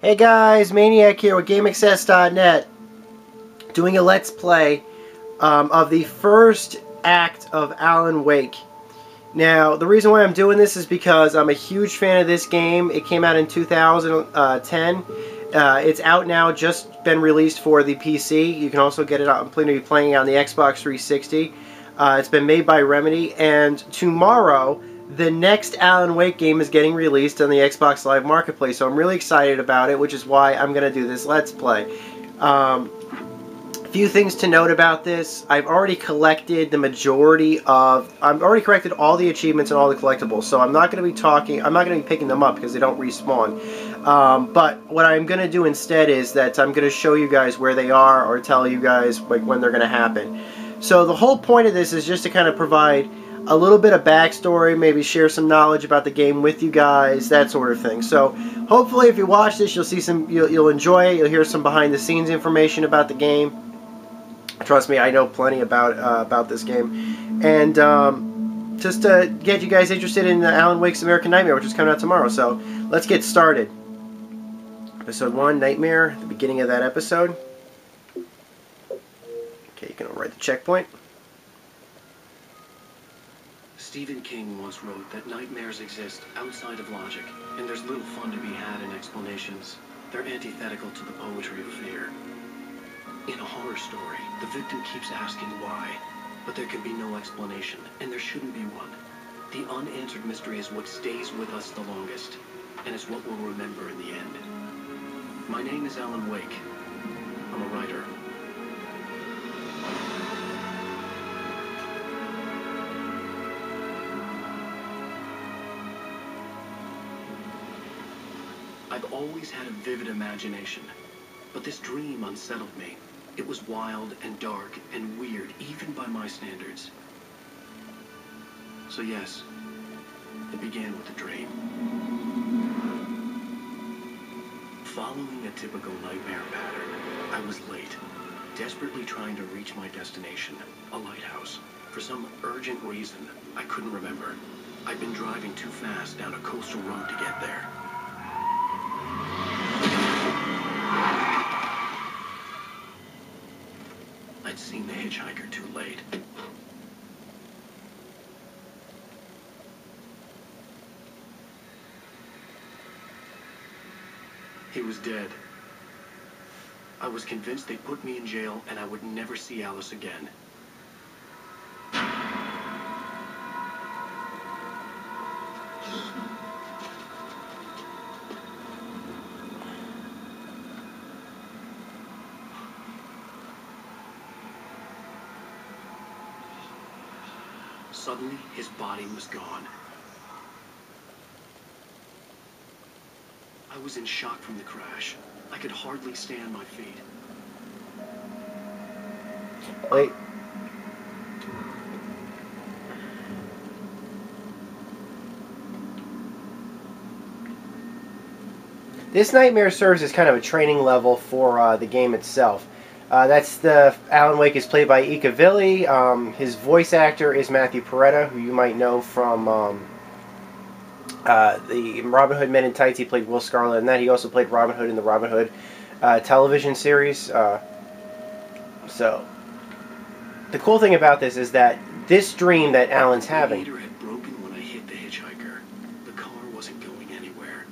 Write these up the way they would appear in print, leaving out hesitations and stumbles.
Hey guys, Maniac here with GameAccess.net, doing a Let's Play of the first act of Alan Wake. Now, the reason why I'm doing this is because I'm a huge fan of this game. It came out in 2010. It's out now, just been released for the PC. You can also get it out. I'm planning to be playing it on the Xbox 360. It's been made by Remedy, and tomorrow the next Alan Wake game is getting released on the Xbox Live Marketplace, so I'm really excited about it, which is why I'm going to do this Let's Play. A few things to note about this. I've already collected the majority of... I've already collected all the achievements and all the collectibles, so I'm not going to be talking... I'm not going to be picking them up because they don't respawn. But what I'm going to do instead is that I'm going to show you guys where they are or tell you guys like when they're going to happen. So the whole point of this is just to kind of provide a little bit of backstory, maybe share some knowledge about the game with you guys, that sort of thing. So hopefully if you watch this, you'll see some, you'll enjoy it. You'll hear some behind the scenes information about the game. Trust me, I know plenty about this game. And just to get you guys interested in Alan Wake's American Nightmare, which is coming out tomorrow. So let's get started. Episode 1, Nightmare, the beginning of that episode. Okay, you can overwrite the checkpoint. Stephen King once wrote that nightmares exist outside of logic, and there's little fun to be had in explanations. They're antithetical to the poetry of fear. In a horror story, the victim keeps asking why, but there can be no explanation, and there shouldn't be one. The unanswered mystery is what stays with us the longest, and it's what we'll remember in the end. My name is Alan Wake. I'm a writer. I've always had a vivid imagination, but this dream unsettled me. It was wild and dark and weird, even by my standards. So yes, it began with a dream. Following a typical nightmare pattern, I was late, desperately trying to reach my destination, a lighthouse. For some urgent reason, I couldn't remember. I'd been driving too fast down a coastal road to get there. I'd seen the hitchhiker too late. He was dead. I was convinced they'd put me in jail and I would never see Alice again. Suddenly, his body was gone. I was in shock from the crash. I could hardly stay on my feet. Wait. This nightmare serves as kind of a training level for the game itself. That's the Alan Wake is played by Ika Villi. His voice actor is Matthew Peretta, who you might know from the Robin Hood Men in Tights. He played Will Scarlet in that. He also played Robin Hood in the Robin Hood television series. So the cool thing about this is that this dream that Alan's having. The meter had broken when I hit the hitchhiker. The car wasn't going anywhere.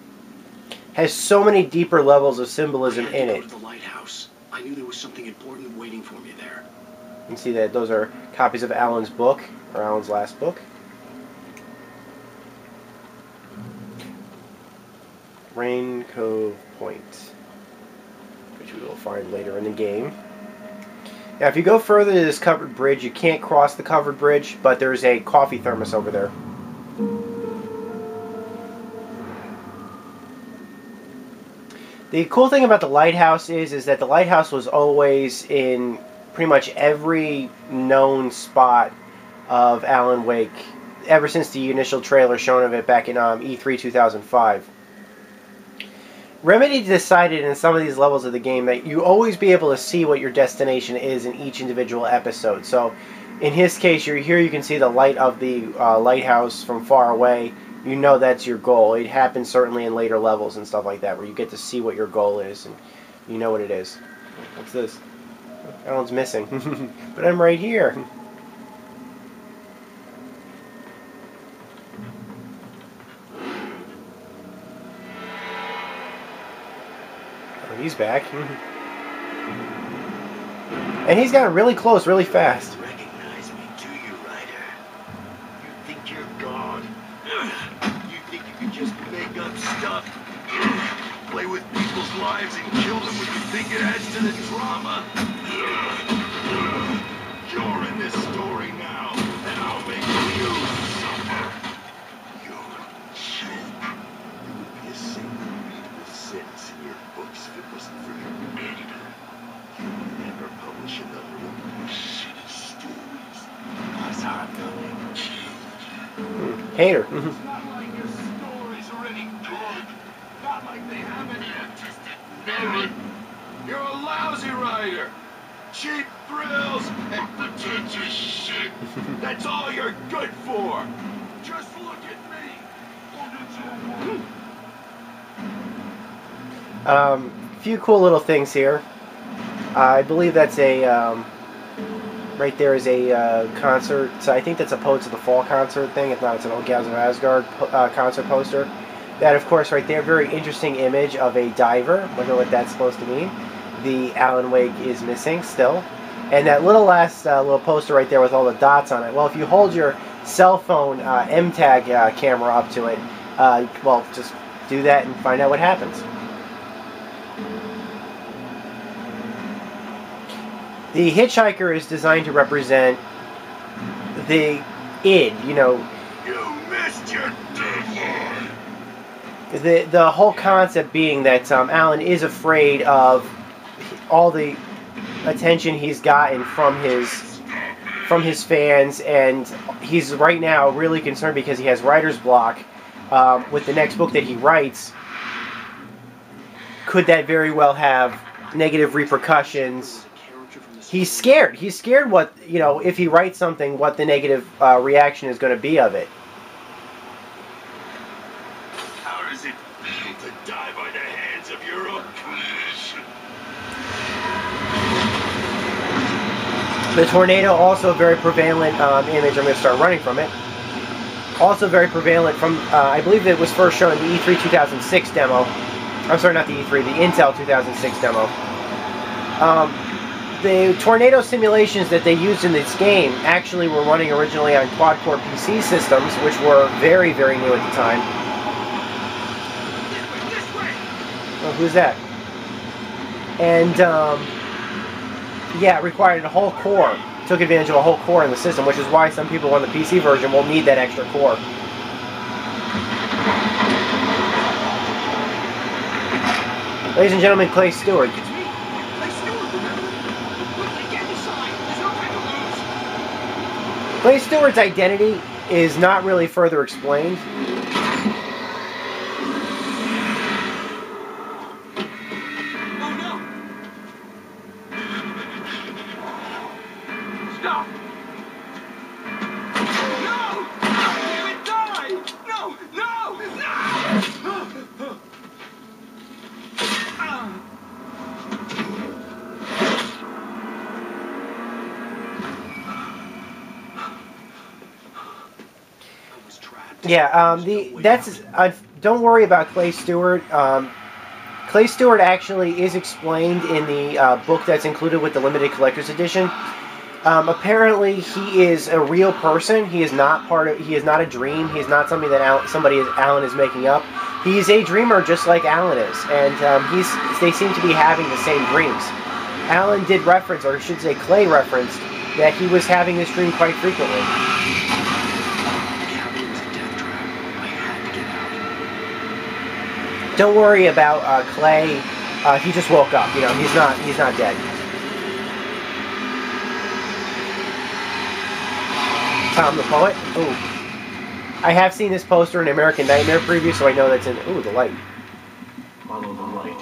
Has so many deeper levels of symbolism in it. The lighthouse. I knew there was something important waiting for me there. You can see that those are copies of Alan's book, or Alan's last book. Rain Cove Point, which we will find later in the game. Now, if you go further to this covered bridge, you can't cross the covered bridge, but there's a coffee thermos over there. The cool thing about the lighthouse is that the lighthouse was always in pretty much every known spot of Alan Wake ever since the initial trailer shown of it back in E3 2005. Remedy decided in some of these levels of the game that you always be able to see what your destination is in each individual episode. So in his case, here you can see the light of the lighthouse from far away. you know that's your goal. It happens certainly in later levels and stuff like that, where you get to see what your goal is and you know what it is. What's this? Alan's missing. But I'm right here. Oh, he's back. And he's gotten really close really fast. Recognize me, do you, Ryder? You think you're God? You think you can just make up stuff? Play with people's lives and kill them when you think it adds to the drama? You're in this story now, and I'll make you suffer. You're cheap. You would be a single readable sentence in your books if it wasn't for your editor. You would never publish another one of your shitty stories. That's how I'm going. Hater. It's not like your stories are any good. Not like they have any artistic merit. You're a lousy writer. Cheap thrills and pretentious shit. That's all you're good for. Just look at me. Few cool little things here. I believe that's a right there is a concert. So I think that's a Poets of the Fall concert thing. If not, it's an Old Gals of Asgard concert poster. That, of course, right there, very interesting image of a diver. Wonder what that's supposed to mean. The Alan Wake is missing still. And that little last little poster right there with all the dots on it. Well, if you hold your cell phone M-Tag camera up to it, well, just do that and find out what happens. The hitchhiker is designed to represent the id, you know. You missed your deadline. The whole concept being that Alan is afraid of all the attention he's gotten from his fans, and he's right now really concerned because he has writer's block with the next book that he writes. Could that very well have negative repercussions? He's scared. He's scared what, you know, if he writes something, what the negative reaction is going to be of it. How does it feel to die by the hands of your own creation? The tornado, also a very prevalent image. I'm going to start running from it. Also very prevalent from, I believe it was first shown in the E3 2006 demo. I'm sorry, not the E3, the Intel 2006 demo. The tornado simulations that they used in this game actually were running originally on quad-core PC systems, which were very, very new at the time. Oh, who's that? And, yeah, it required a whole core. Took advantage of a whole core in the system, which is why some people on the PC version will need that extra core. Ladies and gentlemen, Clay Stewart. Clay Stewart's identity is not really further explained. Oh no! Stop! No! Damn it, die! No! No! No! Yeah, don't worry about Clay Stewart. Clay Stewart actually is explained in the book that's included with the limited collector's edition. Apparently, he is a real person. He is not He is not a dream. He is not something that Alan is making up. He's a dreamer, just like Alan is, and they seem to be having the same dreams. Alan did reference, or I should say, Clay referenced that he was having this dream quite frequently. Don't worry about Clay. He just woke up. You know, he's not dead. Tom the Poet. Ooh, I have seen this poster in American Nightmare preview, so I know that's in. Ooh, the light. Follow the light.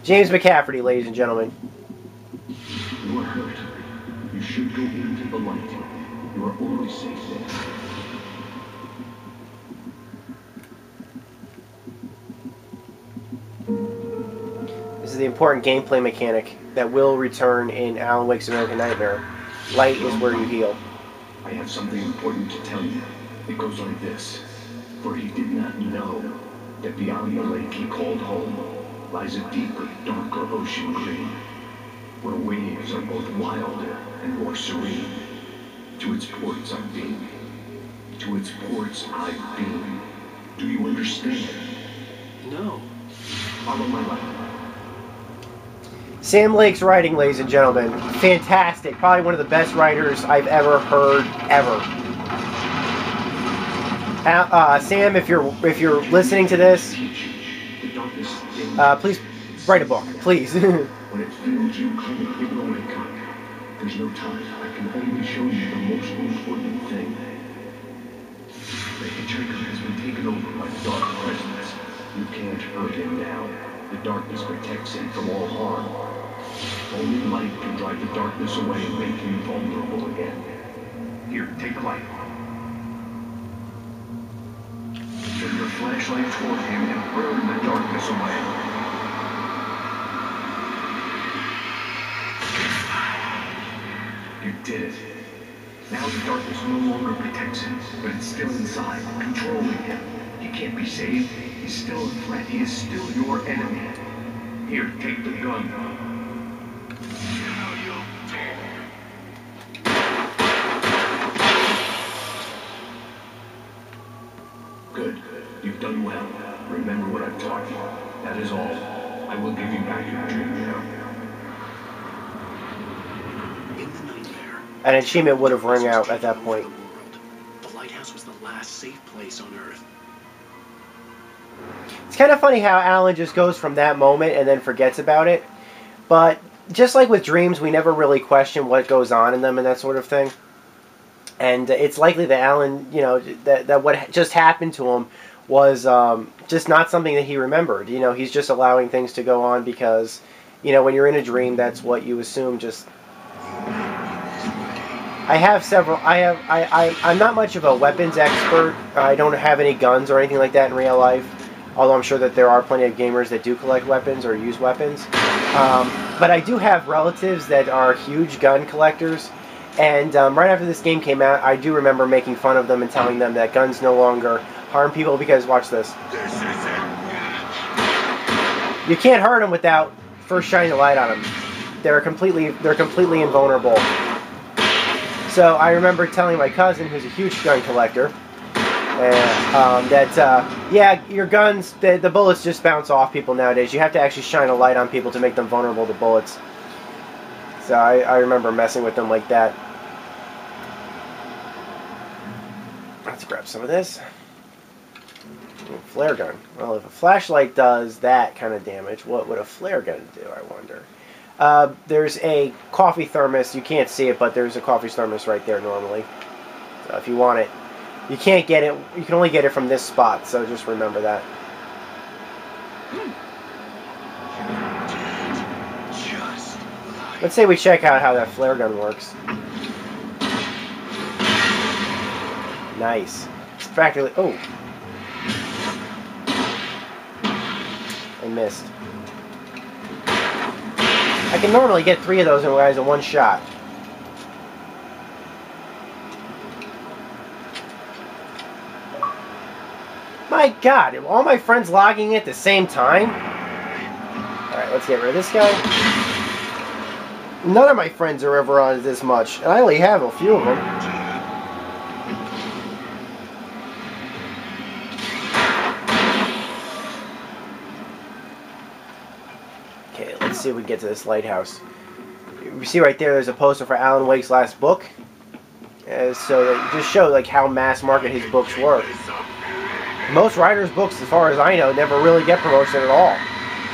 James McCafferty, ladies and gentlemen. You are hurt. You should go into the light. are only safe there. This is the important gameplay mechanic that will return in Alan Wake's American Nightmare. Light is where you heal. I have something important to tell you. It goes like this. For he did not know that beyond the lake he called home lies a deeper, darker ocean green, where waves are both wilder and more serene. To its ports I've been. To its ports I've been. Do you understand? No. Follow my light. Sam Lake's writing, ladies and gentlemen, fantastic. Probably one of the best writers I've ever heard, ever. Sam, if you're listening to this, please write a book, please. When it fills you, it will wake up. There's no time. I can only show you the most important thing. The hitchhiker has been taken over by the dark presence. You can't hurt him now. The darkness protects him from all harm. Only light can drive the darkness away and make him vulnerable again. Here, take the light. Turn your flashlight toward him and burn the darkness away. You did it. Now the darkness no longer protects him, but it's still inside, controlling him. He can't be saved. He's still a threat. He is still your enemy. Here, take the gun. Good. You've done well. Remember what I've taught you. That is all. I will give you back your dream now. In the nightmare, An achievement would have rung out at that point. the lighthouse was the last safe place on Earth. It's kind of funny how Alan just goes from that moment and then forgets about it. But just like with dreams, we never really question what goes on in them and that sort of thing. And it's likely that Alan, you know, that what just happened to him was just not something that he remembered. You know, he's just allowing things to go on because, you know, when you're in a dream, that's what you assume. Just I'm not much of a weapons expert. I don't have any guns or anything like that in real life. Although I'm sure that there are plenty of gamers that do collect weapons or use weapons. But I do have relatives that are huge gun collectors. And right after this game came out, I do remember making fun of them and telling them that guns no longer harm people because, watch this. You can't hurt them without first shining a light on them. They're completely invulnerable. So I remember telling my cousin, who's a huge gun collector, yeah, your guns, the bullets just bounce off people nowadays. You have to actually shine a light on people to make them vulnerable to bullets. So I remember messing with them like that. Let's grab some of this. Ooh, flare gun. Well, if a flashlight does that kind of damage, what would a flare gun do, I wonder? There's a coffee thermos. You can't see it, but there's a coffee thermos right there normally. So if you want it, you can't get it. You can only get it from this spot, so just remember that. Let's say we check out how that flare gun works. Nice. It's practically... Oh. I missed. I can normally get 3 of those guys in one shot. My God, are all my friends logging at the same time? Alright, let's get rid of this guy. None of my friends are ever on this much, and I only have a few of them. Okay, let's see if we can get to this lighthouse. You see right there, there's a poster for Alan Wake's last book. So that just show like how mass market his books were. Most writers' books, as far as I know, never really get promotion at all.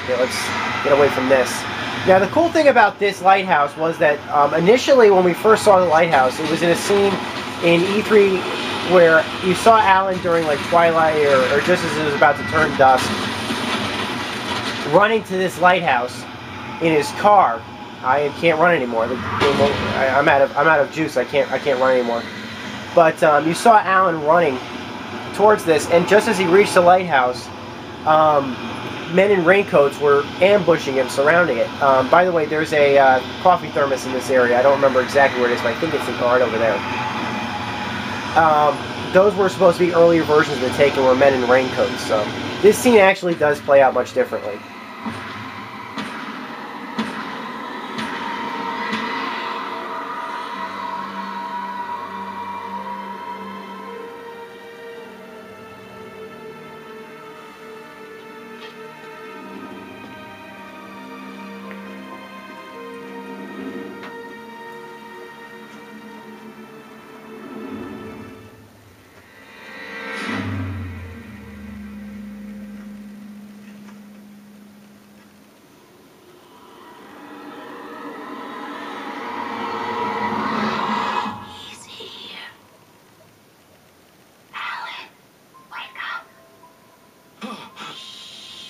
Okay, let's get away from this. Now, the cool thing about this lighthouse was that initially when we first saw the lighthouse, it was in a scene in E3 where you saw Alan during like twilight or just as it was about to turn dusk, running to this lighthouse in his car. I can't run anymore. I'm out of juice. I can't run anymore. But you saw Alan running towards this, and just as he reached the lighthouse, men in raincoats were ambushing him, surrounding it. By the way, there's a coffee thermos in this area. I don't remember exactly where it is, but I think it's right over there. Those were supposed to be earlier versions of the Taken, were men in raincoats. So this scene actually does play out much differently.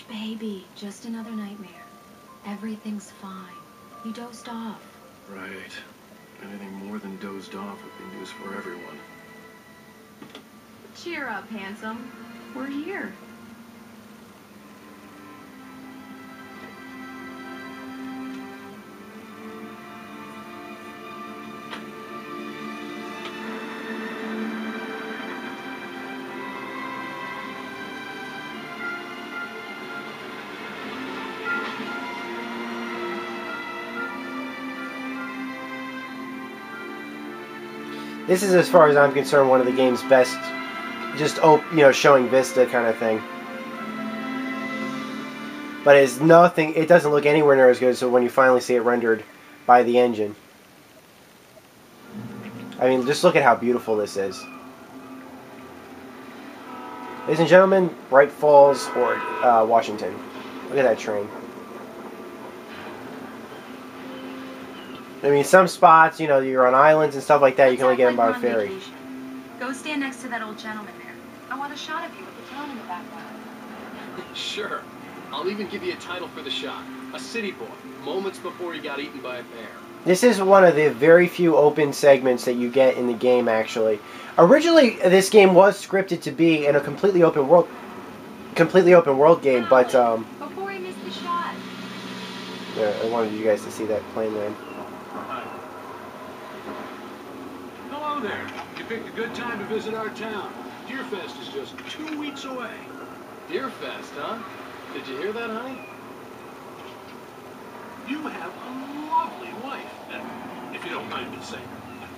Baby, just another nightmare. Everything's fine. You dozed off. Right. Anything more than dozed off would be news for everyone. Cheer up, handsome. We're here. This is, as far as I'm concerned, one of the game's best, just showing Vista kind of thing. But it's nothing. It doesn't look anywhere near as good as when you finally see it rendered by the engine. I mean, just look at how beautiful this is. Ladies and gentlemen, Bright Falls, Washington. Look at that train. I mean, some spots, you're on islands and stuff like that, you can only get them by ferry. Go stand next to that old gentleman there. I want a shot of you with the town in the background. Sure. I'll even give you a title for the shot. A city boy, moments before he got eaten by a bear. This is one of the very few open segments that you get in the game, actually. Originally, this game was scripted to be in a completely open world game, but before he missed the shot. Yeah, I wanted you guys to see that plane land. Hello there. You picked a good time to visit our town. Deerfest is just 2 weeks away. Deerfest, huh? Did you hear that, honey? You have a lovely wife. And if you don't mind me saying,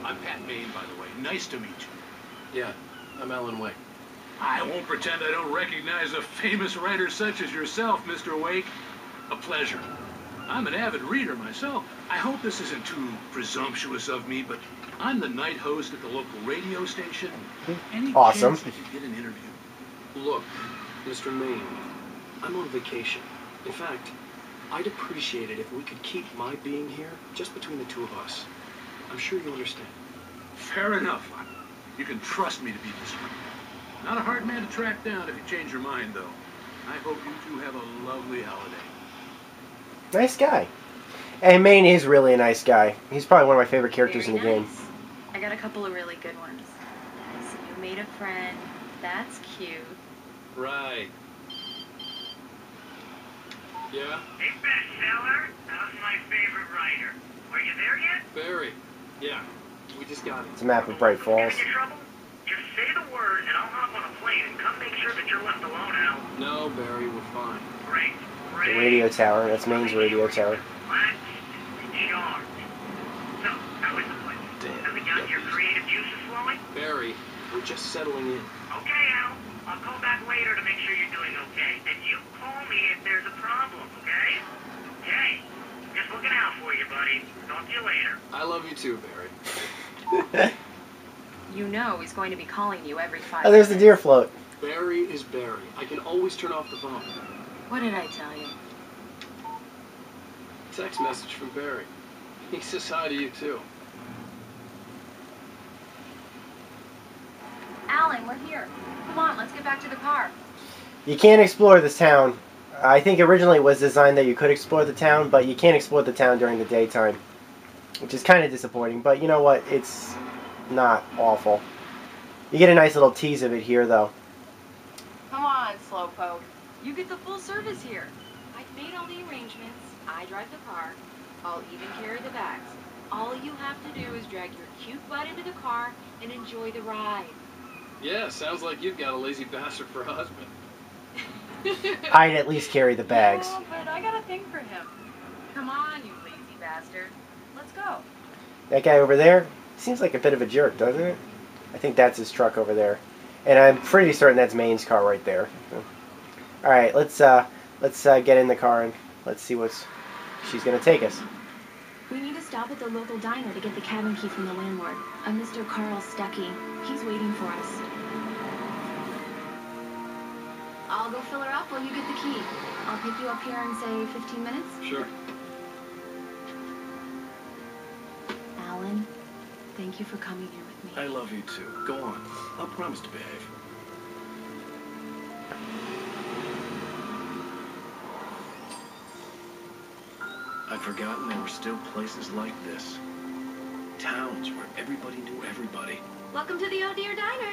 I'm Pat Maine, by the way. Nice to meet you. Yeah, I'm Alan Wake. I won't pretend I don't recognize a famous writer such as yourself, Mr. Wake. A pleasure. I'm an avid reader myself. I hope this isn't too presumptuous of me, but I'm the night host at the local radio station. Any Awesome. chance I could get an interview? Look, Mr. Maine, I'm on vacation. In fact, I'd appreciate it if we could keep my being here just between the two of us. I'm sure you understand. Fair enough. You can trust me to be discreet. Not a hard man to track down if you change your mind, though. I hope you two have a lovely holiday. Nice guy. And Maine is really a nice guy. He's probably one of my favorite characters in the Very game. nice. I got a couple of really good ones. So you made a friend. That's cute. Right. Yeah? Hey, bestseller, how's my favorite writer? Are you there yet? Barry. Yeah. We just got it. It's a map of Bright Falls. Get in trouble? Just say the word and I'll hop on a plane and come make sure that you're left alone, Al. No, Barry, we're fine. Great. The radio tower. That's Maine's radio tower. Relax and charmed. So, how is the place? Damn, Have you got your creative juices flowing? Barry, we're just settling in. Okay, Al. I'll call back later to make sure you're doing okay. And you call me if there's a problem, okay? Okay. Just looking out for you, buddy. Talk to you later. I love you too, Barry. You know he's going to be calling you every 5 Oh, there's the minutes. deer float. Barry is Barry. I can always turn off the phone. What did I tell you? Text message from Barry. He says hi to you too. Alan, we're here. Come on, let's get back to the car. You can't explore this town. I think originally it was designed that you could explore the town, but you can't explore the town during the daytime, which is kind of disappointing. But you know what? It's not awful. You get a nice little tease of it here, though. Come on, Slowpoke. You get the full service here. I've made all the arrangements. I drive the car. I'll even carry the bags. All you have to do is drag your cute butt into the car and enjoy the ride. Yeah, sounds like you've got a lazy bastard for a husband. I'd at least carry the bags. Yeah, but I got a thing for him. Come on, you lazy bastard. Let's go. That guy over there seems like a bit of a jerk, doesn't it? I think that's his truck over there. And I'm pretty certain that's Maine's car right there. Alright, let's get in the car and let's see what she's going to take us. We need to stop at the local diner to get the cabin key from the landlord, a Mr. Carl Stuckey. He's waiting for us. I'll go fill her up while you get the key. I'll pick you up here in, say, 15 minutes. Sure. Alan, thank you for coming here with me. I love you too. Go on. I'll promise to behave. I'd forgotten there were still places like this. Towns where everybody knew everybody. Welcome to the Oh Dear Diner.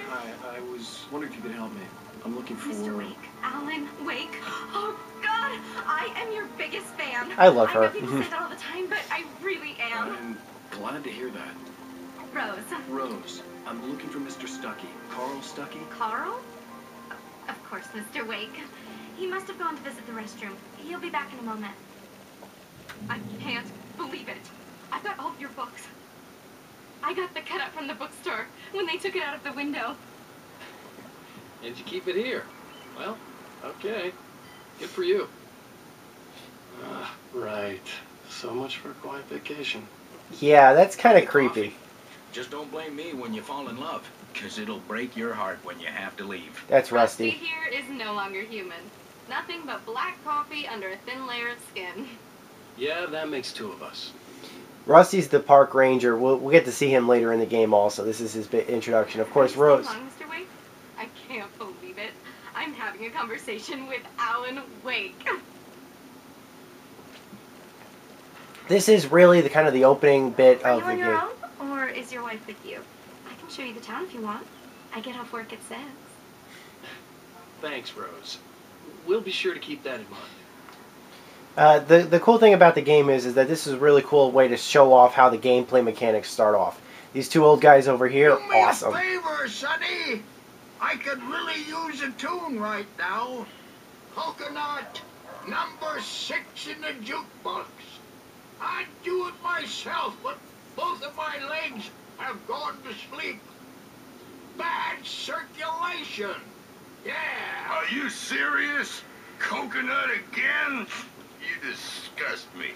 I was wondering if you could help me. I'm looking for... Mr. Wake. Alan Wake. Oh, God. I am your biggest fan. I love her. I know people say that all the time, but I really am. I'm glad to hear that. Rose. Rose, I'm looking for Mr. Stuckey. Carl Stuckey? Carl? Of course, Mr. Wake. He must have gone to visit the restroom. He'll be back in a moment. I can't believe it. I've got all of your books. I got the cutout from the bookstore when they took it out of the window. And you keep it here. Well, okay. Good for you. Right. So much for a quiet vacation. Yeah, that's kind of creepy. Just don't blame me when you fall in love, because it'll break your heart when you have to leave. That's Rusty. here is no longer human. Nothing but black coffee under a thin layer of skin. Yeah, that makes two of us. Rusty's the park ranger. We'll get to see him later in the game also. This is his introduction. Of course, Rose. Mr. Wake? I can't believe it. I'm having a conversation with Alan Wake. This is really the kind of the opening bit Are of you the on your game. own, or is your wife with you? I can show you the town if you want. I get off work at 6. Thanks, Rose. We'll be sure to keep that in mind. The cool thing about the game is that this is a really cool way to show off how the gameplay mechanics start off. These two old guys over here, Do me awesome. a favor, Sonny. I could really use a tune right now. Coconut, number 6 in the jukebox. I'd do it myself, but both of my legs have gone to sleep. Bad circulation. Yeah. Are you serious? Coconut again? You disgust me.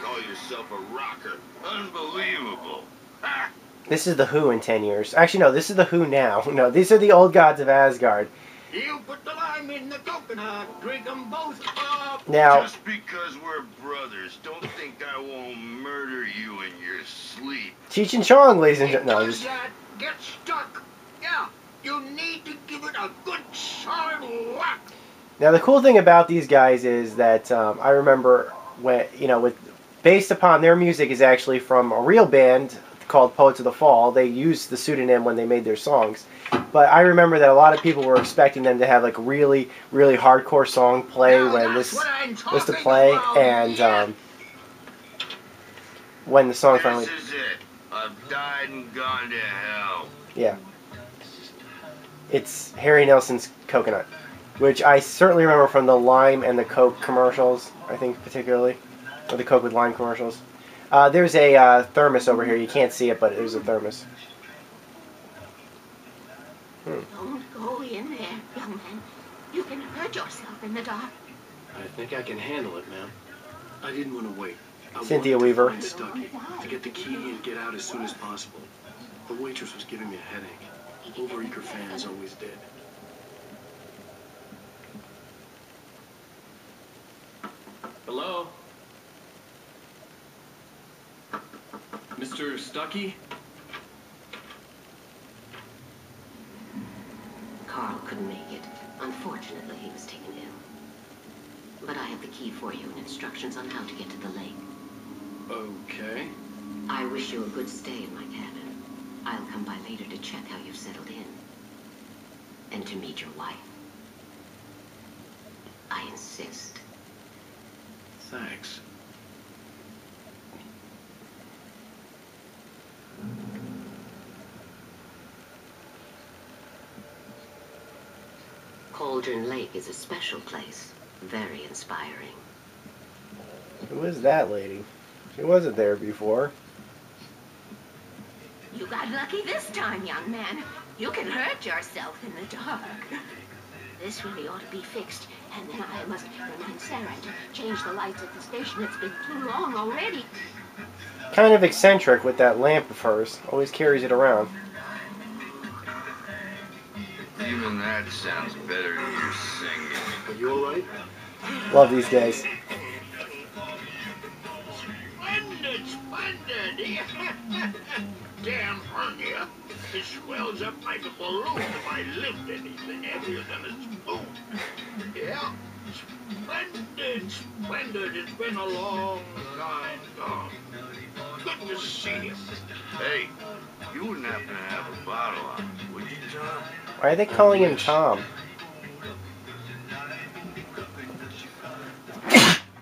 Call yourself a rocker. Unbelievable. Ha! This is the Who in 10 years. Actually, no, this is the Who now. No, these are the old gods of Asgard. You put the lime in the coconut, drink them both up. Now, Just because we're brothers, don't think I won't murder you in your sleep. Cheech and Chong, ladies and It gentlemen. No, does that, get stuck. Yeah, you need to give it a good solid whack. now the cool thing about these guys is that I remember when, based upon their music is actually from a real band called Poets of the Fall. They used the pseudonym when they made their songs. But I remember that a lot of people were expecting them to have like really, really hardcore song play Now when that's this what I'm was to talking play, about, and yeah. when the song finally, This is it. I've died and gone to hell. yeah, it's Harry Nelson's Coconut, which I certainly remember from the lime and the Coke commercials. I think particularly, or the Coke with lime commercials. There's a thermos over here. You can't see it, but there's a thermos. Don't go in there, young man. You can hurt yourself in the dark. I think I can handle it, ma'am. I didn't want to wait. I Cynthia wanted to Weaver. find Stuckey, to get the key and get out as soon as possible. The waitress was giving me a headache. Overeager fans always did. Hello? Mr. Stuckey? Carl couldn't make it. Unfortunately, he was taken ill. But I have the key for you and instructions on how to get to the lake. Okay. I wish you a good stay in my cabin. I'll come by later to check how you've settled in. and to meet your wife. I insist. Thanks. Cauldron Lake is a special place. Very inspiring. Who is that lady? She wasn't there before. You got lucky this time, young man. You can hurt yourself in the dark. This really ought to be fixed, and then I must remind Sarah to change the lights at the station. It's been too long already. Kind of eccentric with that lamp of hers. Always carries it around. Even that sounds better than your singing. Are you alright? Love these guys. Splendid, splendid! Damn hernia. It swells up like a balloon if I lift anything heavier than a spoon. Yeah, splendid, splendid. It's been a long time gone. Good to see you. Hey, you wouldn't happen to have a bottle on you, would you, Tom? Why are they calling him Tom?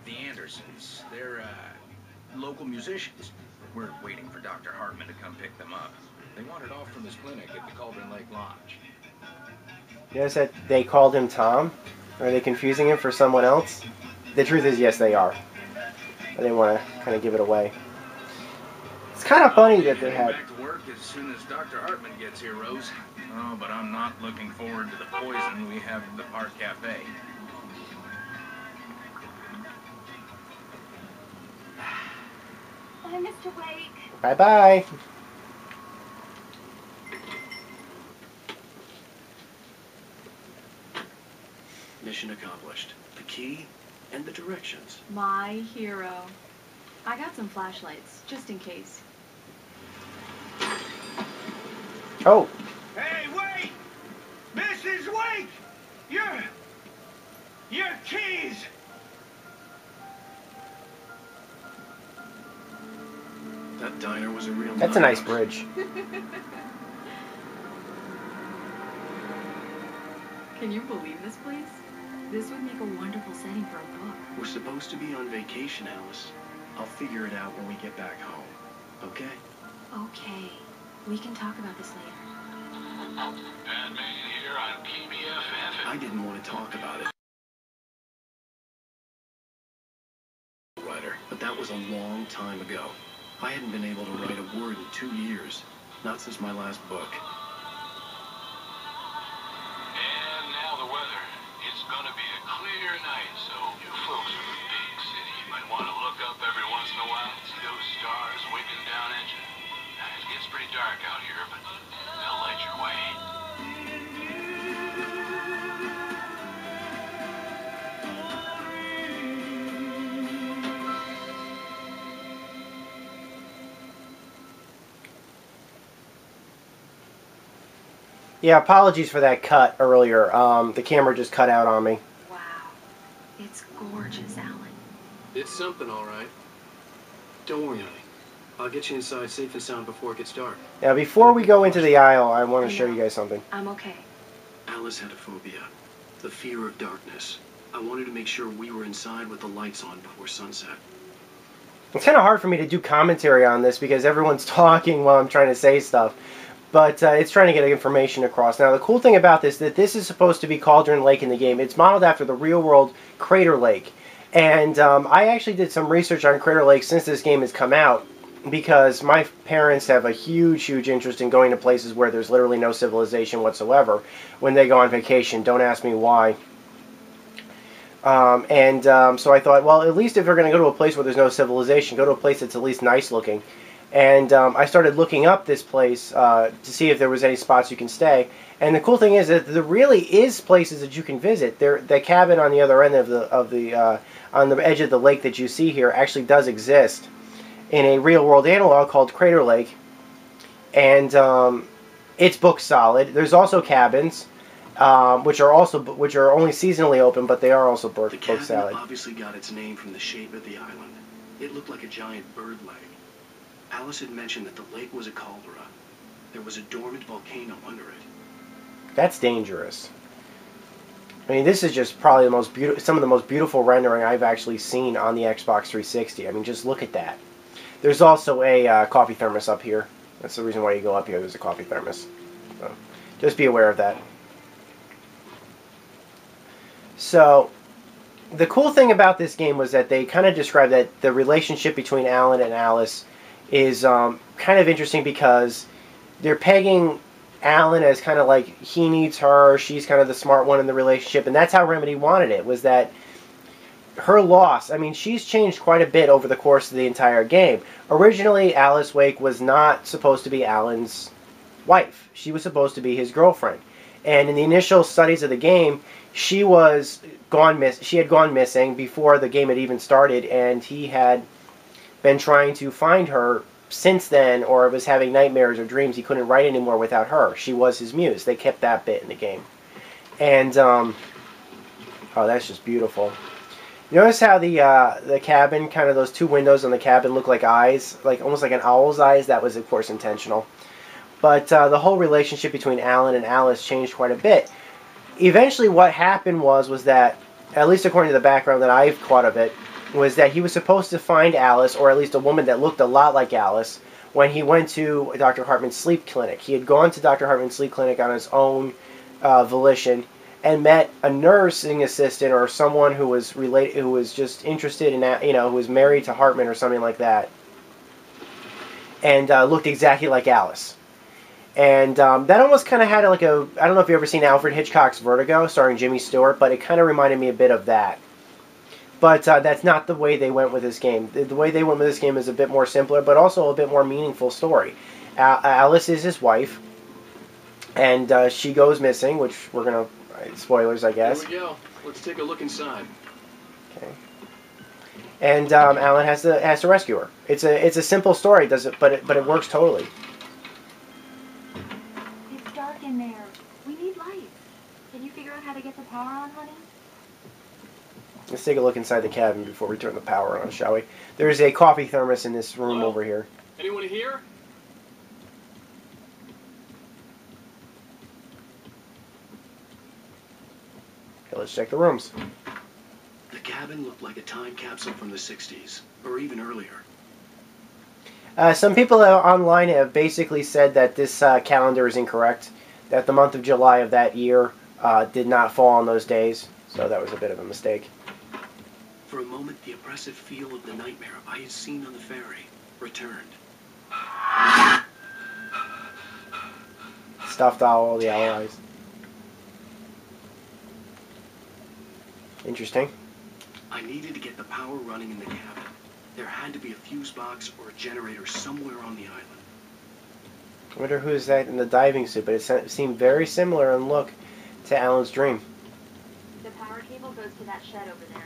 The Andersons. They're, local musicians. We're waiting for Dr. Hartman to come pick them up. They wandered off from his clinic at the Cauldron Lake Lodge. Yes, that they called him Tom? Are they confusing him for someone else? The truth is, yes, they are. But they want to kind of give it away. It's kind of funny that they had... Back to work as soon as Dr. Hartman gets here, Rose. Oh, but I'm not looking forward to the poison we have at the Park Cafe. Bye, Mr. Wake. Bye-bye. Mission accomplished. The key and the directions. My hero. I got some flashlights, just in case. Oh. Hey, wait! Mrs. Wake! Your keys! That diner was a real That's a nice nightmare. bridge. Can you believe this place? This would make a wonderful setting for a book. We're supposed to be on vacation, Alice. I'll figure it out when we get back home. Okay? Okay. We can talk about this later. Bad man here on PBFF. I didn't want to talk about it. Writer, but that was a long time ago. I hadn't been able to write a word in 2 years. Not since my last book. And now the weather. It's gonna be a clear night, so you folks from the big city might want to look up every once in a while and see those stars winking down at you. It gets pretty dark out here, but they'll light your way. Yeah, apologies for that cut earlier. The camera just cut out on me. Wow. It's gorgeous, Alan. It's something, all right. Don't worry, honey. I'll get you inside safe and sound before it gets dark. Now, before we go into the aisle, I want to show you guys something. I'm okay. Alice had a phobia. The fear of darkness. I wanted to make sure we were inside with the lights on before sunset. It's kind of hard for me to do commentary on this because everyone's talking while I'm trying to say stuff. But it's trying to get information across. Now, the cool thing about this is that this is supposed to be Cauldron Lake in the game. It's modeled after the real-world Crater Lake. And I actually did some research on Crater Lake since this game has come out because my parents have a huge, huge interest in going to places where there's literally no civilization whatsoever when they go on vacation. Don't ask me why. So I thought, well, at least if you're going to go to a place where there's no civilization, go to a place that's at least nice looking. And I started looking up this place to see if there was any spots you can stay. And the cool thing is that there really is places that you can visit. The cabin on the other end on the edge of the lake that you see here actually does exist in a real-world analog called Crater Lake, and it's book solid. There's also cabins, which are only seasonally open, but they are also book solid. The cabin obviously got its name from the shape of the island. It looked like a giant bird leg. Alice had mentioned that the lake was a caldera. There was a dormant volcano under it. That's dangerous. I mean, this is just probably the most some of the most beautiful rendering I've actually seen on the Xbox 360. I mean, just look at that. There's also a coffee thermos up here. That's the reason why you go up here. There's a coffee thermos. So, just be aware of that. So, the cool thing about this game was that they kind of described that the relationship between Alan and Alice is kind of interesting because they're pegging Alan as kind of like he needs her, she's kind of the smart one in the relationship, and that's how Remedy wanted it, was that her loss, I mean, she's changed quite a bit over the course of the entire game. Originally, Alice Wake was not supposed to be Alan's wife. She was supposed to be his girlfriend. And in the initial studies of the game, she had gone missing before the game had even started, and he had been trying to find her since then, or was having nightmares or dreams. He couldn't write anymore without her. She was his muse. They kept that bit in the game. And, oh, that's just beautiful. Notice how the cabin, kind of those two windows on the cabin look like eyes, like almost like an owl's eyes. That was, of course, intentional. But the whole relationship between Alan and Alice changed quite a bit. Eventually what happened was that, at least according to the background that I've caught of it, was that he was supposed to find Alice, or at least a woman that looked a lot like Alice, when he went to Dr. Hartman's sleep clinic. He had gone to Dr. Hartman's sleep clinic on his own volition and met a nursing assistant or someone who was related, who was just interested in that, who was married to Hartman or something like that, and looked exactly like Alice. And that almost kind of had like a, I don't know if you've ever seen Alfred Hitchcock's Vertigo, starring Jimmy Stewart, but it kind of reminded me a bit of that. But that's not the way they went with this game. The way they went with this game is a bit more simpler, but also a bit more meaningful story. Alice is his wife, and she goes missing, which we're going to, spoilers, I guess. Here we go. Let's take a look inside. Okay. And Alan has to rescue her. It's a simple story, does it? But it works totally. It's dark in there. We need lights. Can you figure out how to get the power on, honey? Let's take a look inside the cabin before we turn the power on, shall we? There's a coffee thermos in this room over here. Anyone here? Okay, let's check the rooms. The cabin looked like a time capsule from the 60s, or even earlier. Some people online have basically said that this calendar is incorrect, that the month of July of that year did not fall on those days, so that was a bit of a mistake. For a moment, the oppressive feel of the nightmare I had seen on the ferry returned. Stuffed owl, the owl eyes. Interesting. I needed to get the power running in the cabin. There had to be a fuse box or a generator somewhere on the island. I wonder who's that in the diving suit, but it seemed very similar in look to Alan's dream. The power cable goes to that shed over there.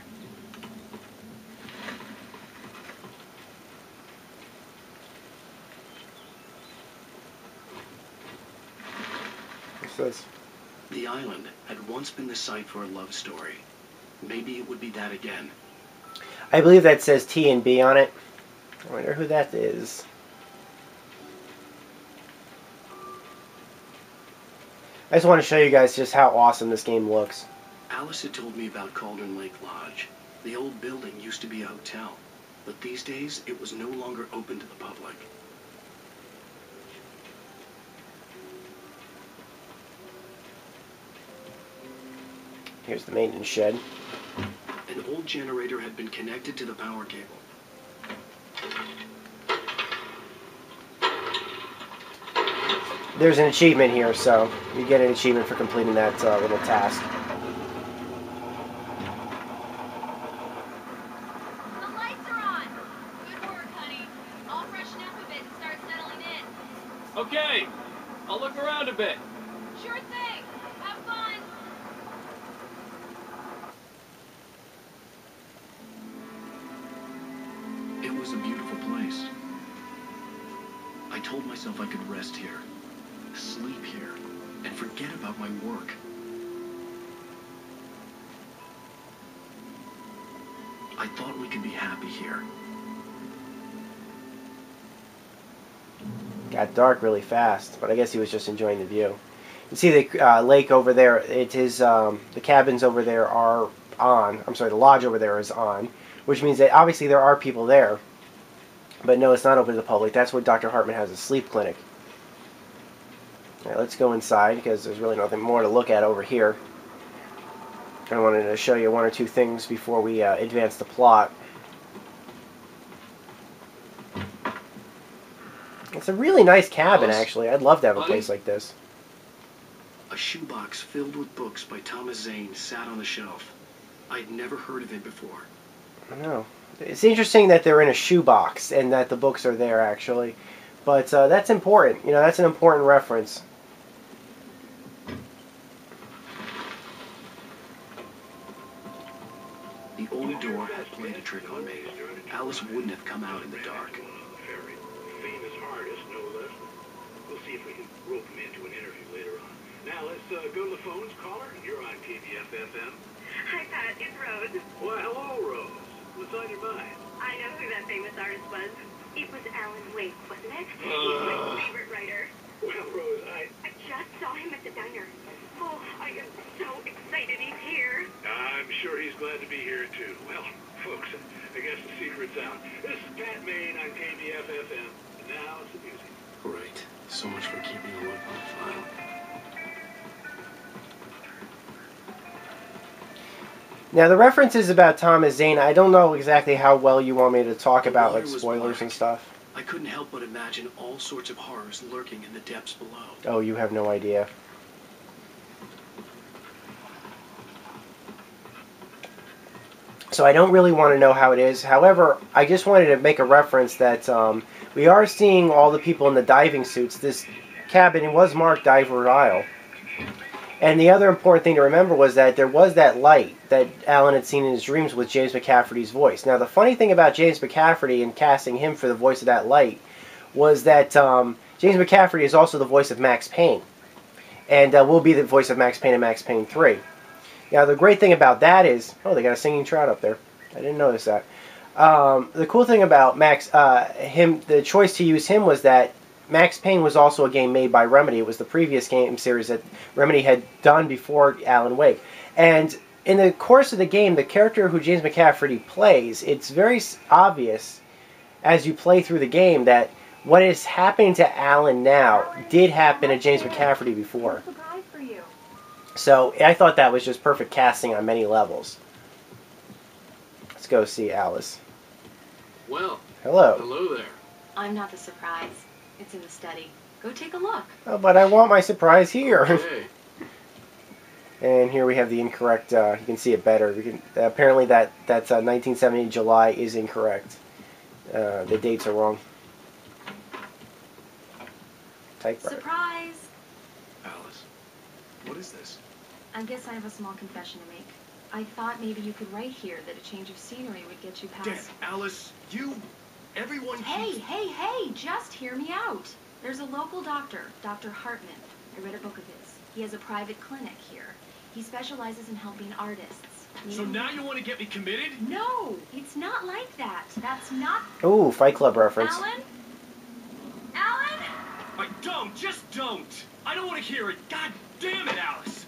What's this? The island had once been the site for a love story. Maybe it would be that again. I believe that says T and B on it. I wonder who that is. I just want to show you guys just how awesome this game looks. Alice had told me about Cauldron Lake Lodge. The old building used to be a hotel, but these days it was no longer open to the public. Here's the maintenance shed. An old generator had been connected to the power cable. There's an achievement here, so you get an achievement for completing that little task. The lights are on. Good work, honey. I'll freshen up a bit and start settling in. Okay, I'll look around a bit. Sure thing. Have fun. It was a beautiful place. I told myself I could rest here, sleep here, and forget about my work. I thought we could be happy here. Got dark really fast, but I guess he was just enjoying the view. You see the lake over there. It is the cabins over there are on. I'm sorry, the lodge over there is on, which means that obviously there are people there. But no, it's not open to the public. That's where Dr. Hartman has a sleep clinic. All right, let's go inside because there's really nothing more to look at over here. I wanted to show you one or two things before we advance the plot. It's a really nice cabin, actually. I'd love to have a place like this. A shoebox filled with books by Thomas Zane sat on the shelf. I'd never heard of it before. I know. It's interesting that they're in a shoebox and that the books are there, actually. But that's important. You know, that's an important reference. The old door had played a trick on me. Alice wouldn't have come out in the dark. Famous artist, no less. We'll see if we can rope him into an interview later on. Now let's go to the phones. Caller, you're on KBF-FM. Hi, Pat. It's Rose. Why, hello, Rose. What's on your mind? I know who that famous artist was. It was Alan Wake, wasn't it? He's my favorite writer. Well, Rose, I just saw him at the diner. Oh, I am so excited he's here. I'm sure he's glad to be here, too. Well, folks, I guess the secret's out. This is Pat Maine on KBF-FM. And now it's the music. Great. So much for keeping a look on the file. Now, the reference is about Thomas Zane. I don't know exactly how well you want me to talk about, like, spoilers and stuff. I couldn't help but imagine all sorts of horrors lurking in the depths below. Oh, you have no idea. So I don't really want to know how it is. However, I just wanted to make a reference that we are seeing all the people in the diving suits. This cabin was marked Diver Isle. And the other important thing to remember was that there was that light that Alan had seen in his dreams with James McCafferty's voice. Now, the funny thing about James McCafferty and casting him for the voice of that light was that James McCafferty is also the voice of Max Payne. And will be the voice of Max Payne in Max Payne 3. Now, the great thing about that is... Oh, they got a singing trout up there. I didn't notice that. The cool thing about the choice to use him was that Max Payne was also a game made by Remedy. It was the previous game series that Remedy had done before Alan Wake. And in the course of the game, the character who James McCafferty plays, it's very obvious as you play through the game that what is happening to Alan now did happen to James McCafferty before. So I thought that was just perfect casting on many levels. Let's go see Alice. Well, hello. Hello there. I'm not the surprise. It's in the study. Go take a look. Oh, but I want my surprise here. Okay. And here we have the incorrect, you can see it better. We can, apparently that's 1970 July is incorrect. The dates are wrong. Typewriter. Surprise! Alice, what is this? I guess I have a small confession to make. I thought maybe you could write here that a change of scenery would get you past... Damn, Alice, everyone Hey, just hear me out. There's a local doctor, Dr. Hartman. I read a book of his. He has a private clinic here. He specializes in helping artists. So now you want to get me committed? No, it's not like that. That's not... Ooh, Fight Club reference. Alan? Alan? Just don't. I don't want to hear it. God damn it, Alice.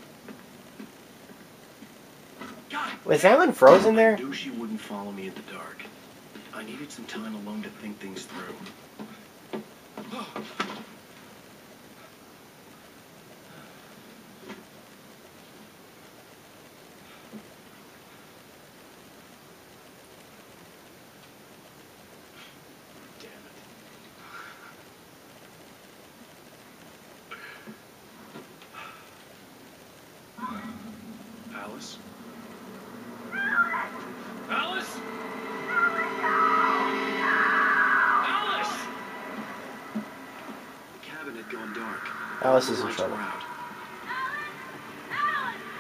God. Was Alan frozen there? I knew she wouldn't follow me in the dark. I needed some time alone to think things through. Alice? Alice? Alice! The cabin had gone dark. Alice is in Lights trouble. were out.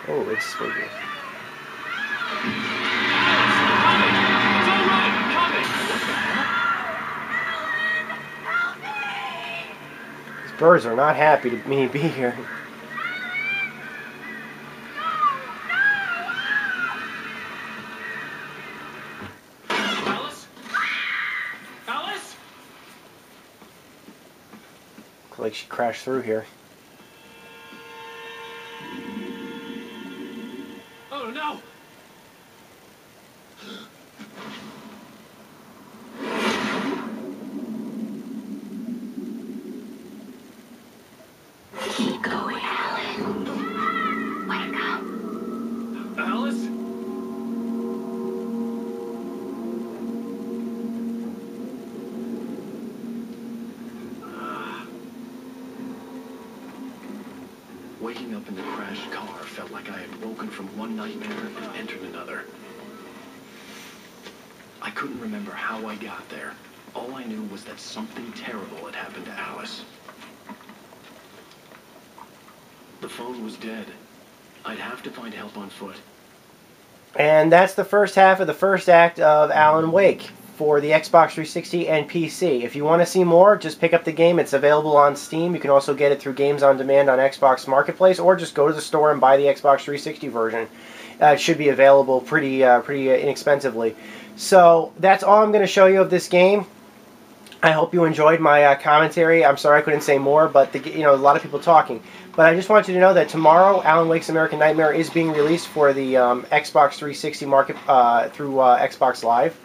Oh, it's spooky. It's all right. I'm coming. These birds are not happy to me be here. Like she crashed through here. Oh no! Keep going, Alan. Wake up. Alice? Waking up in the crashed car felt like I had woken from one nightmare and entered another. I couldn't remember how I got there. All I knew was that something terrible had happened to Alice. The phone was dead. I'd have to find help on foot. And that's the first half of the first act of Alan Wake for the Xbox 360 and PC. If you want to see more, just pick up the game. It's available on Steam. You can also get it through Games on Demand on Xbox Marketplace, or just go to the store and buy the Xbox 360 version. It should be available pretty inexpensively. So that's all I'm going to show you of this game. I hope you enjoyed my commentary. I'm sorry I couldn't say more, but a lot of people talking. But I just want you to know that tomorrow, Alan Wake's American Nightmare is being released for the Xbox 360 market through Xbox Live.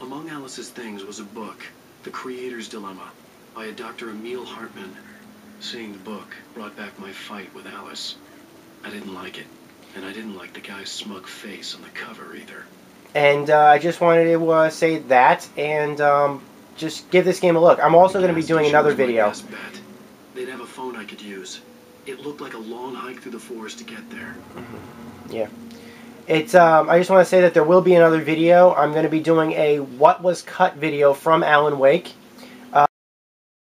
Among Alice's things was a book, The Creator's Dilemma, by a Dr. Emil Hartman. Seeing the book brought back my fight with Alice. I didn't like it, and I didn't like the guy's smug face on the cover either. And I just wanted to say that, and just give this game a look. I'm also going to be doing another video. They'd have a phone I could use. It looked like a long hike through the forest to get there. Yeah. It's. I just want to say that there will be another video. I'm going to be doing a what was cut video from Alan Wake.